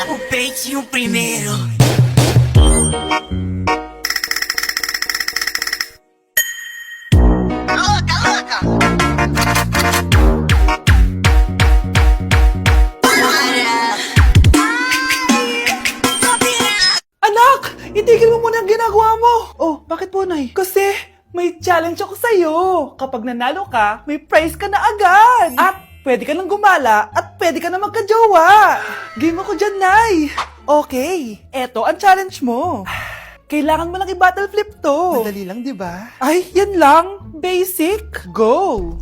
o peitinho primeiro. Louca, louca! Anak! Itigil mo muna ang ginagawa mo! Oh, bakit po, Nay? Kasi may challenge ako sa'yo. Kapag nanalo ka, may prize ka na agad. At pwede ka nang gumala at pwede ka na magka-jowa. Game ako dyan, Nay. Okay, eto ang challenge mo. Kailangan mo lang i-battle flip to. Madali lang, di ba? Ay, yan lang. Basic. Go!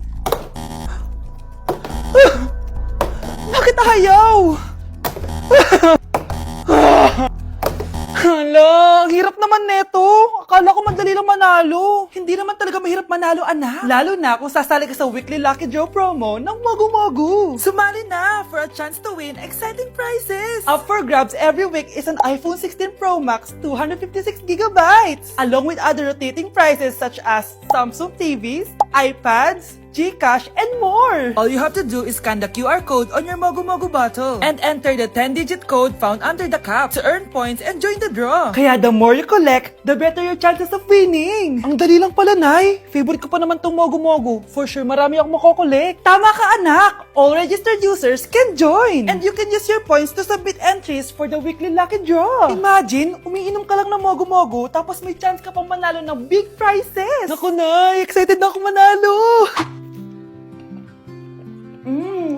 Bakit ayaw? Hala, ang hirap naman neto. Akala ko madali lang manalo. Hindi naman talaga mahirap manalo, anak. Lalo na kung sasali ka sa weekly Lucky Draw promo ng Mogu Mogu. Sumali na for a chance to win exciting prizes. Up for grabs every week is an iPhone 16 Pro Max 256GB, along with other rotating prizes such as Samsung TVs, iPads, GCash, and more! All you have to do is scan the QR code on your Mogu Mogu bottle and enter the 10-digit code found under the cap to earn points and join the draw. Kaya the more you collect, the better your chances of winning. Ang dali lang pala, Nay. Favorite ko pa naman tong Mogu Mogu. For sure, marami akong makokolekt. Tama ka, anak! All registered users can join! And you can use your points to submit entries for the weekly lucky draw. Imagine, umiinom ka lang ng Mogu Mogu tapos may chance ka pang manalo ng big prizes. Naku, Nay! Excited na ako manalo!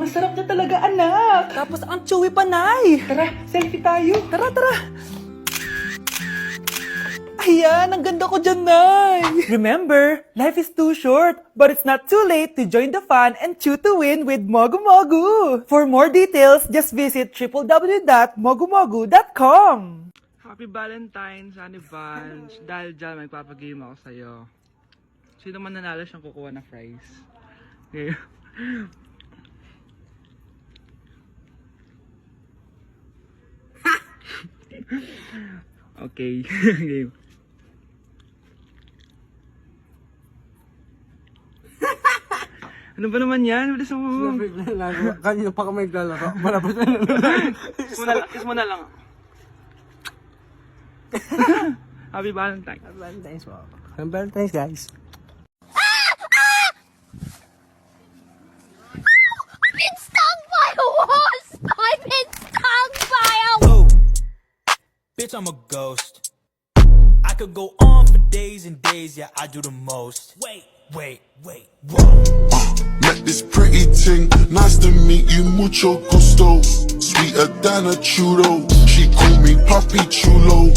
Masarap na talaga, anak. Tapos ang chewy pa, Nay. Tara, selfie tayo. Tara, tara. Ayan, ang ganda ko dyan, Nay. Remember, life is too short, but it's not too late to join the fun and chew to win with Mogu Mogu. For more details, just visit www.mogumogu.com. Happy Valentine's, Honey Vans. Dahil dyan, magpapagame ako sa'yo. Sino man nanalo siyang kukuha ng fries. Okay. Okay. Game. Ano ba naman yan? Bilis mo. Kanina pa kami naglalaro. Malapit na Kiss mo na lang. Happy Valentine's. Happy Valentine's po. Happy Valentine's, guys. I've been stung by a wasp! I've been stung by a Bitch, I'm a ghost. I could go on for days and days, yeah, I do the most. Wait, whoa. Met this pretty ting, nice to meet you, mucho gusto. Sweeter than a churro, she call me Papi Chulo.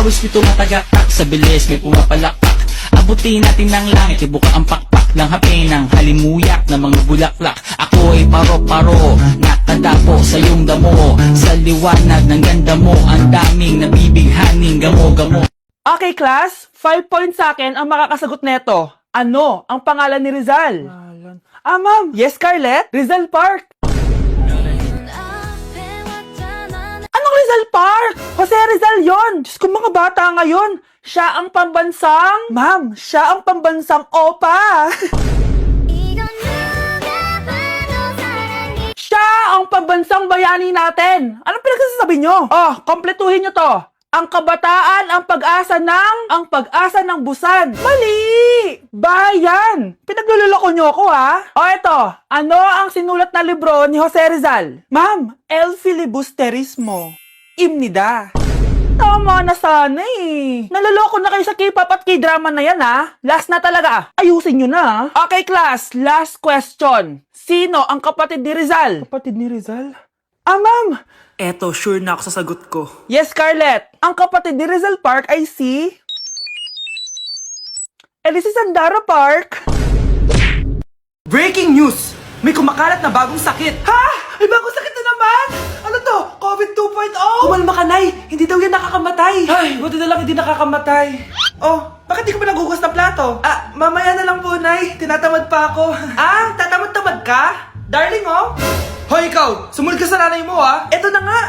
Pawis nito matagakak, sa bilis may pumapalakpak. Abutin natin ng langit, ibuka ang pakpak ng hapin ng halimuyak na mga bulaklak. Ako ay paro-paro, nakadapo sa iyong damo. Sa liwanag ng ganda mo, ang daming nabibighaning gamo-gamo. Okay, class. 5 points sa akin ang makakasagot neto. Ano ang pangalan ni Rizal? Ma'am. Yes, Scarlett? Rizal Park. Anong Rizal Park? Jose Rizal yon. Diyos ko, mga bata ngayon. Siya ang pambansang... Ma'am, siya ang pambansang opa. Siya ang pambansang bayani natin. Anong pinagsasabi nyo? Oh, kompletuhin nyo to. Ang kabataan, ang pag-asa ng busan. Mali! Bayan! Pinagluloko nyo ako, ha? O eto, ano ang sinulat na libro ni Jose Rizal? Ma'am, El Filibusterismo. Imnida. Tama na sana eh. Naloloko na kayo sa K-pop at K-drama na yan, ha? Last na talaga. Ayusin nyo na. Okay, class. Last question. Sino ang kapatid ni Rizal? Kapatid ni Rizal? Ma'am. Eto, sure na ako sa sagot ko. Yes, Scarlett. Ang kapatid ni Rizal Park ay si... si Sandara Park. Breaking news! May kumakalat na bagong sakit. Ha? May bagong sakit na naman? Ano to? COVID 2.0? Kumalma ka, Nay. Hindi daw yan nakakamatay. Ay, buti na lang hindi nakakamatay. Oh, bakit di ka pa nagugas ng plato? Mamaya na lang po, Nay. Tinatamad pa ako. Tatamad-tamad ka? Darling, oh. Hoy ikaw, sumunod ka sa nanay mo ha. Eto na nga.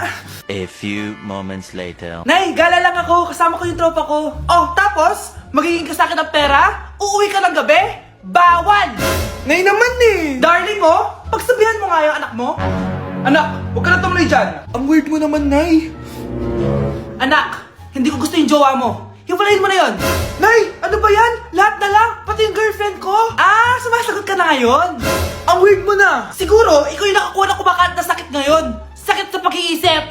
A few moments later. Nay, gala lang ako. Kasama ko yung tropa ko. Oh, tapos? Magiging ka sa akin ng pera? Uuwi ka ng gabi? Bawal! Nay naman eh! Darling oh, pagsabihan mo nga yung anak mo. Anak, huwag ka na tumuloy dyan. Ang weird mo naman, Nay. Anak, hindi ko gusto yung jowa mo. Hiwalayin mo na yon. Nay, ano ba yan? Lahat na lang, pati yung girlfriend ko. Ah, sumasagot ka na ngayon? Ang weird mo na. Siguro, ikaw yung nakakuha ng kumakain na sakit ngayon. Sakit sa pag-iisip.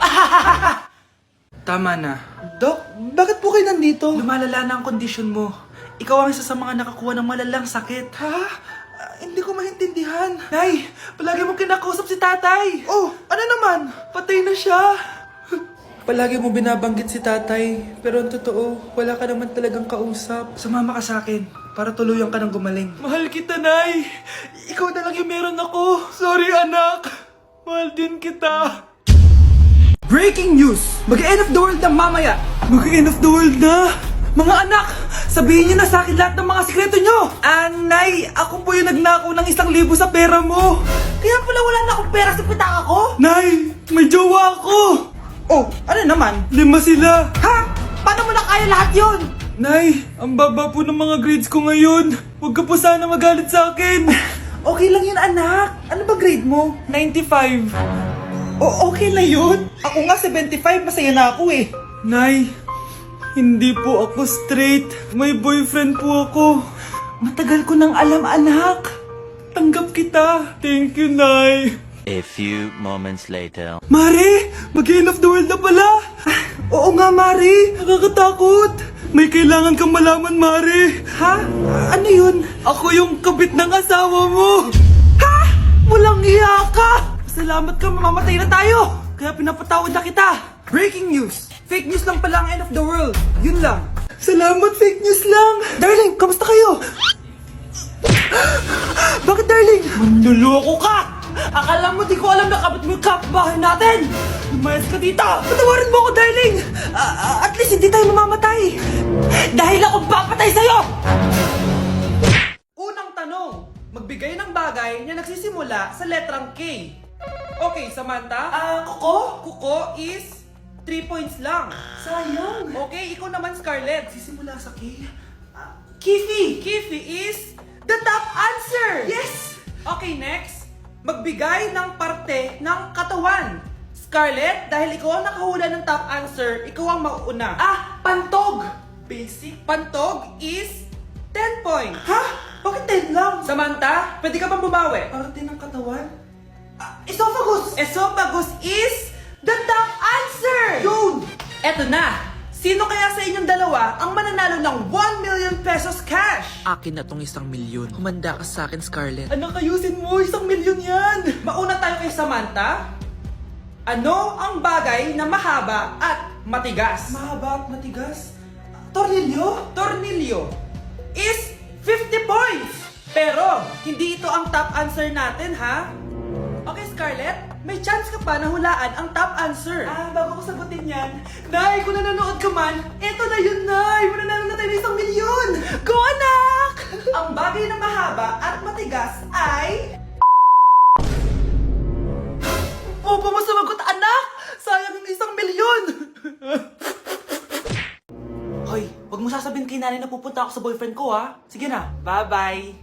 Tama na. Dok, bakit po kayo nandito? Lumalala na ang kondisyon mo. Ikaw ang isa sa mga nakakuha ng malalang sakit. Ha? Hindi ko maintindihan. Nay, palagi mo kinakausap si tatay. Oh, ano naman? Patay na siya. Palagi mo binabanggit si tatay, pero ang totoo, wala ka naman talagang kausap. Sumama ka sa akin, para tuluyan ka ng gumaling. Mahal kita, Nay. Ikaw na lang yung meron ako. Sorry, anak. Mahal din kita. Breaking news! Mag-end of the world na mamaya! Mag-end of the world na! Mga anak, sabihin niyo na sa akin lahat ng mga sikreto niyo! Nay, ako po yung nagnakaw ng 1,000 sa pera mo! Kaya pala wala na akong pera sa pitaka ko? Nay, may jowa ako! Oh, ano naman? 5 sila! Ha? Paano mo na kaya lahat yon? Nay, ang baba po ng mga grades ko ngayon. Huwag ka po sana magalit sa akin. Okay lang yun, anak. Ano ba grade mo? 95. O, okay na yun. Ako nga 75, masaya na ako eh. Nay, hindi po ako straight. May boyfriend po ako. Matagal ko nang alam, anak. Tanggap kita. Thank you, Nay. A few moments later. Mari, mag-end of the world na pala. Oo nga, Mari. Nakakatakot. May kailangan kang malaman, Mari. Ha? Ano yun? Ako yung kabit ng asawa mo. Ha? Walang iya ka. Salamat ka, mamamatay na tayo. Kaya pinapatawad na kita. Breaking news. Fake news lang pala ang end of the world. Yun lang. Salamat, fake news lang. Darling, kamusta kayo? Bakit, darling? Manluloko ka! Akala mo di ko alam na kabit mo yung kapitbahay natin! Lumayas ka dito! Patawarin mo ako, darling! At least hindi tayo mamamatay! Dahil ako papatay sa'yo! Unang tanong, magbigay ng bagay na nagsisimula sa letrang K. Okay, Samantha? Kuko is 3 points lang. Sayang! Okay, ikaw naman, Scarlett. Sisimula sa K. Kifi! Kifi is the top answer! Yes! Okay, next. Magbigay ng parte ng katawan. Scarlett, dahil ikaw ang nakahula ng top answer, ikaw ang mauuna. Pantog! Basic. Pantog is 10 points. Ha? Bakit 10 lang? Samantha, pwede ka bang bumawi? Parte ng katawan? Esophagus! Esophagus is the top answer! Yun! Eto na! Sino kaya sa inyong dalawa ang mananalo ng 1 million pesos cash? Akin na tong 1 milyon. Humanda ka sa akin, Scarlett. Anak, ayusin mo, 1 milyon yan! Mauna tayo kay Samantha. Ano ang bagay na mahaba at matigas? Mahaba at matigas? Tornilyo? Tornilyo is 50 points! Pero, hindi ito ang top answer natin, ha? Okay, Scarlett, may chance ka pa na hulaan ang top answer. Bago ko sagutin yan, Nay, kung nanonood ka man, eto na yun, Nay! Mananalo na tayo ng 1 milyon! Go, anak! Ang bagay na mahaba at matigas ay... Opo mo sumagot, anak! Sayang yung 1 milyon! Hoy, wag mo sasabihin kay nanay na pupunta ako sa boyfriend ko, ha? Sige na, bye-bye!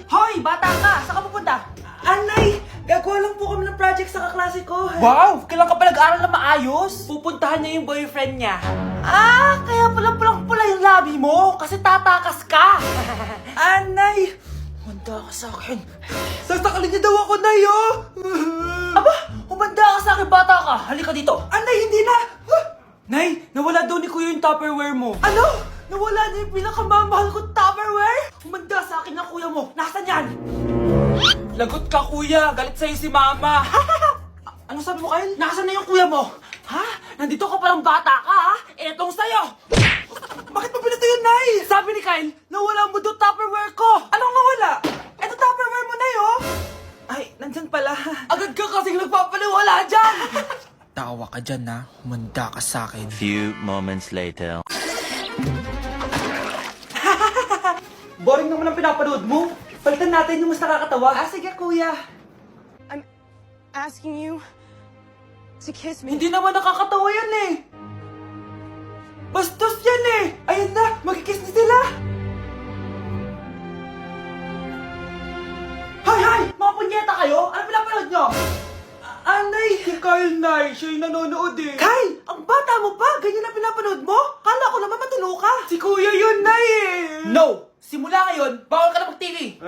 Hoy, bata ka! Saan ka pupunta? Anay! Gagawa lang po kami ng project sa kaklase ko. Wow! Kailan ka pa nag-aral na maayos? Pupuntahan niya yung boyfriend niya. Kaya pala pulang-pula yung labi mo kasi tatakas ka. Anay! Humanda ka sa akin. Sasakalin niya daw ako, Nay, oh! Aba! Humanda ka sa akin, bata ka! Halika dito. Anay, hindi na! Nay, nawala daw ni Kuya yung Tupperware mo. Ano? Nawala na yung pinakamamahal kong Tupperware? Humanda sa akin ng kuya mo. Nasaan yan? Lagot ka, kuya. Galit sa'yo si mama. Ano sabi mo, Kyle? Nasaan na yung kuya mo? Ha? Nandito ka palang bata ka, ha? Etong sa'yo. Bakit mo pinito yun, Nay? Sabi ni Kyle, nawala mo doon Tupperware ko. Anong nawala? Eto Tupperware mo, Nay, oh. Ay, nandyan pala. Agad ka kasing nagpapaliwala dyan. Tawa ka dyan, ha? Humanda ka sa akin. Few moments later. Boring naman ang pinapanood mo. Palitan natin yung mas nakakatawa. Sige, kuya. asking you to kiss me. Hindi naman nakakatawa yan eh. Bastos yan eh. Ayun na, magkikiss na sila. Hay! Mga punyeta kayo? Ano pinapanood nyo? Anay! Si Kyle, Nay. Siya yung nanonood eh. Kyle! Ang bata mo pa! Ganyan na pinapanood mo? Kala ko naman matino ka. Si Kuya yun, Nay eh. No! Simula ngayon, bawal ka na mag-TV.